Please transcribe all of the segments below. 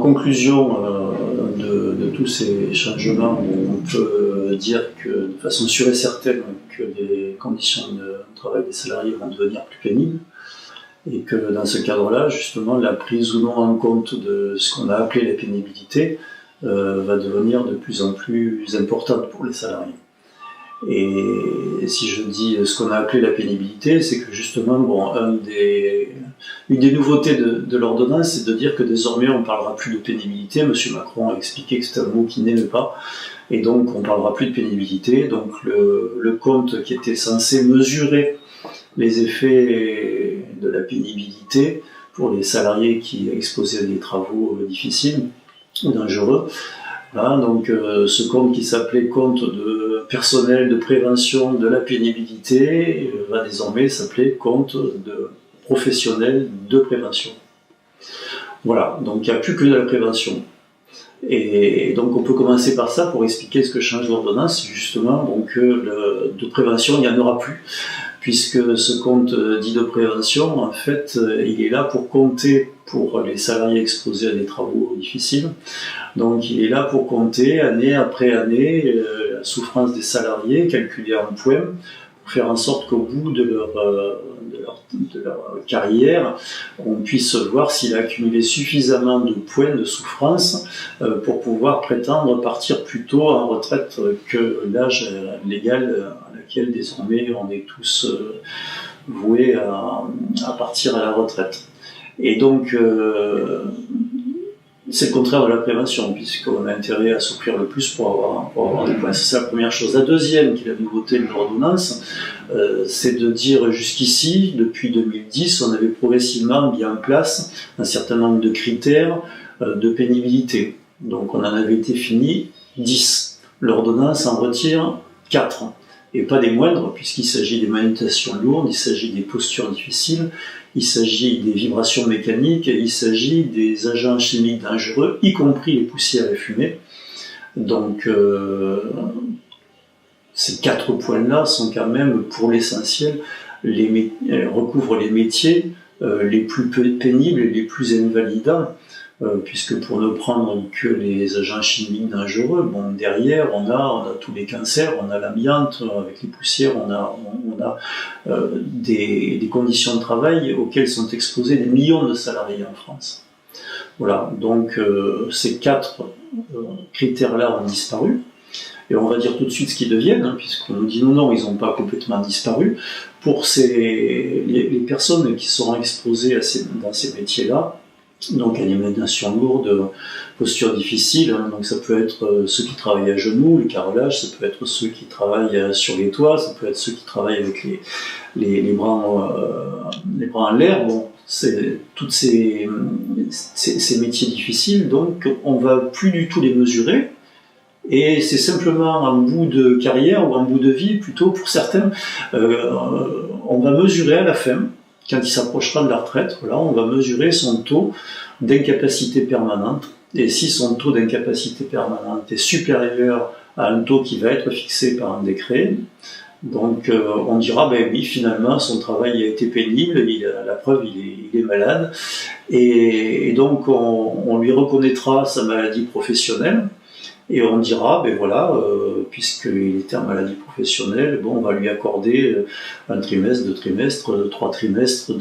conclusion de tous ces changements, on peut dire que de façon sûre et certaine que les conditions de travail des salariés vont devenir plus pénibles et que dans ce cadre-là, justement, la prise ou non en compte de ce qu'on a appelé la pénibilité va devenir de plus en plus importante pour les salariés. Et si je dis ce qu'on a appelé la pénibilité, c'est que justement, une des nouveautés de l'ordonnance, c'est de dire que désormais on ne parlera plus de pénibilité. Monsieur Macron a expliqué que c'est un mot qui n'aimait pas, et donc on ne parlera plus de pénibilité. Donc le compte qui était censé mesurer les effets de la pénibilité pour les salariés qui exposaient à des travaux difficiles ou dangereux, voilà, donc ce compte qui s'appelait compte de personnel de prévention de la pénibilité va désormais s'appeler compte de professionnel de prévention. Voilà, donc il n'y a plus que de la prévention. Et donc on peut commencer par ça pour expliquer ce que change l'ordonnance, justement, donc de prévention il n'y en aura plus, puisque ce compte dit de prévention, en fait, il est là pour compter pour les salariés exposés à des travaux difficiles. Donc il est là pour compter année après année la souffrance des salariés, calculée en points, pour faire en sorte qu'au bout de leur carrière, on puisse voir s'il a accumulé suffisamment de points de souffrance pour pouvoir prétendre partir plus tôt en retraite que l'âge légal à laquelle désormais on est tous voués à partir à la retraite. Et donc c'est le contraire de la prévention, puisqu'on a intérêt à souffrir le plus pour avoir des points. C'est la première chose. La deuxième, qui est la nouveauté de l'ordonnance, c'est de dire jusqu'ici, depuis 2010, on avait progressivement mis en place un certain nombre de critères de pénibilité. Donc on en avait défini 10. L'ordonnance en retire 4, et pas des moindres, puisqu'il s'agit des manipulations lourdes, il s'agit des postures difficiles, il s'agit des vibrations mécaniques, et il s'agit des agents chimiques dangereux, y compris les poussières et fumées. Donc ces 4 points-là sont quand même, pour l'essentiel, recouvrent les métiers les plus pénibles et les plus invalidants, puisque pour ne prendre que les agents chimiques dangereux, bon, derrière on a tous les cancers, on a l'amiante avec les poussières, on a des conditions de travail auxquelles sont exposés des millions de salariés en France. Voilà, donc ces 4 critères-là ont disparu. Et on va dire tout de suite ce qu'ils deviennent, hein, puisqu'on nous dit non, ils n'ont pas complètement disparu. Pour les personnes qui seront exposées dans ces métiers-là, donc alimentation lourde, posture difficile, hein, donc ça peut être ceux qui travaillent à genoux, le carrelage, ça peut être ceux qui travaillent sur les toits, ça peut être ceux qui travaillent avec les bras en l'air. Bon, c'est tous ces métiers difficiles, donc on va plus du tout les mesurer. Et c'est simplement en bout de carrière ou en bout de vie, plutôt pour certains, on va mesurer à la fin, quand il s'approchera de la retraite, voilà, on va mesurer son taux d'incapacité permanente. Et si son taux d'incapacité permanente est supérieur à un taux qui va être fixé par un décret, donc on dira, ben oui, finalement, son travail a été pénible, la preuve, il est malade, et donc on lui reconnaîtra sa maladie professionnelle. Et on dira, ben voilà, puisqu'il était en maladie professionnelle, bon, on va lui accorder un trimestre, 2 trimestres, 3 trimestres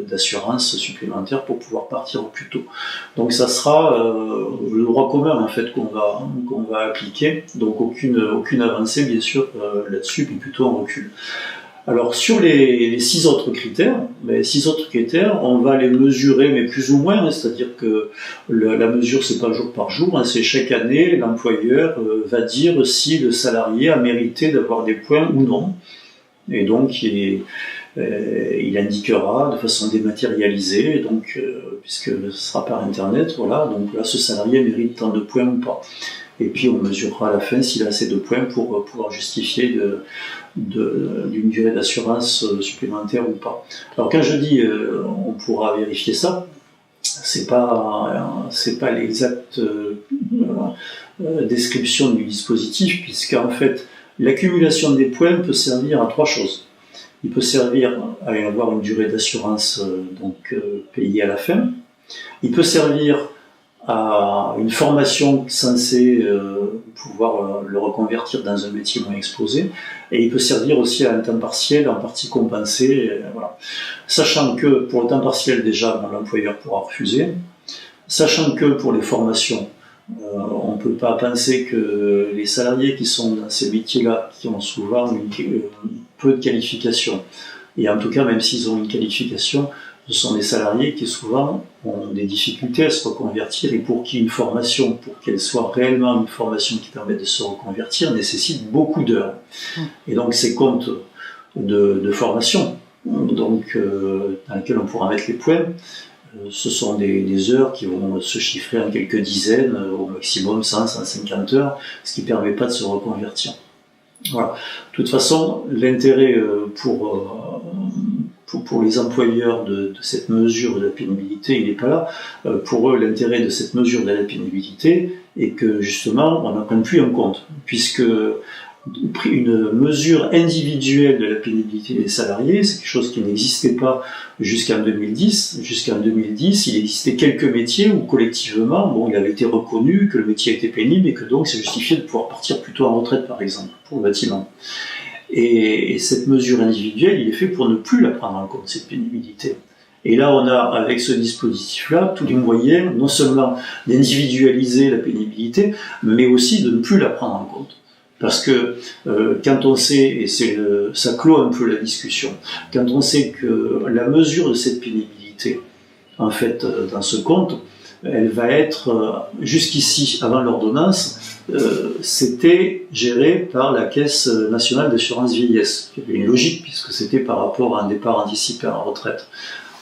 d'assurance supplémentaire pour pouvoir partir au plus tôt. Donc ça sera le droit commun en fait qu'on va appliquer. Donc aucune avancée bien sûr là-dessus, mais plutôt un recul. Alors sur les 6 autres critères, on va les mesurer, mais plus ou moins, hein, c'est-à-dire que la mesure c'est pas jour par jour, hein, c'est chaque année l'employeur va dire si le salarié a mérité d'avoir des points ou non, et donc il indiquera de façon dématérialisée, donc puisque ce sera par internet, voilà, donc là ce salarié mérite tant de points ou pas. Et puis on mesurera à la fin s'il a assez de points pour pouvoir justifier d'une durée d'assurance supplémentaire ou pas. Alors quand je dis on pourra vérifier ça, c'est pas l'exacte description du dispositif, puisqu'en fait l'accumulation des points peut servir à 3 choses. Il peut servir à avoir une durée d'assurance payée à la fin. Il peut servir à une formation censée pouvoir le reconvertir dans un métier moins exposé, et il peut servir aussi à un temps partiel en partie compensé, voilà. Sachant que pour le temps partiel déjà, l'employeur pourra refuser, sachant que pour les formations, on ne peut pas penser que les salariés qui sont dans ces métiers-là, qui ont souvent peu de qualifications, et en tout cas même s'ils ont une qualification, ce sont des salariés qui souvent ont des difficultés à se reconvertir, et pour qui une formation, pour qu'elle soit réellement une formation qui permette de se reconvertir, nécessite beaucoup d'heures. Et donc ces comptes de formation, donc, dans lesquels on pourra mettre les points, ce sont des heures qui vont se chiffrer en quelques dizaines, au maximum 100, 150 heures, ce qui ne permet pas de se reconvertir. Voilà. De toute façon, l'intérêt pour les employeurs de cette mesure de la pénibilité, il n'est pas là. Pour eux, l'intérêt de cette mesure de la pénibilité est que justement, on n'en prenne plus en compte, puisque une mesure individuelle de la pénibilité des salariés, c'est quelque chose qui n'existait pas jusqu'en 2010. Jusqu'en 2010, il existait quelques métiers où collectivement, il avait été reconnu que le métier était pénible et que donc c'est justifié de pouvoir partir plutôt en retraite, par exemple, pour le bâtiment. Et cette mesure individuelle, il est fait pour ne plus la prendre en compte, cette pénibilité. Et là, on a, avec ce dispositif-là, tous les moyens, non seulement d'individualiser la pénibilité, mais aussi de ne plus la prendre en compte. Parce que quand on sait, et ça clôt un peu la discussion, quand on sait que la mesure de cette pénibilité, en fait, dans ce compte, elle va être, jusqu'ici, avant l'ordonnance, c'était géré par la Caisse nationale d'assurance vieillesse, qui avait une logique, puisque c'était par rapport à un départ anticipé en retraite.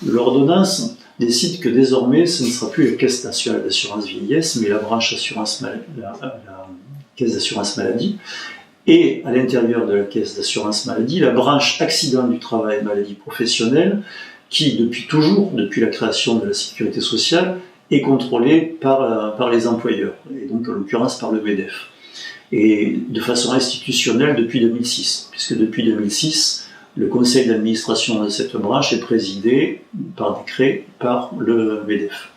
L'ordonnance décide que désormais, ce ne sera plus la Caisse nationale d'assurance vieillesse, mais la branche assurance maladie, la Caisse d'assurance maladie, et à l'intérieur de la Caisse d'assurance maladie, la branche accident du travail et maladie professionnelle, qui depuis toujours, depuis la création de la sécurité sociale, est contrôlée par les employeurs, et donc en l'occurrence par le MEDEF. Et de façon institutionnelle depuis 2006, puisque depuis 2006, le conseil d'administration de cette branche est présidé par décret par le MEDEF.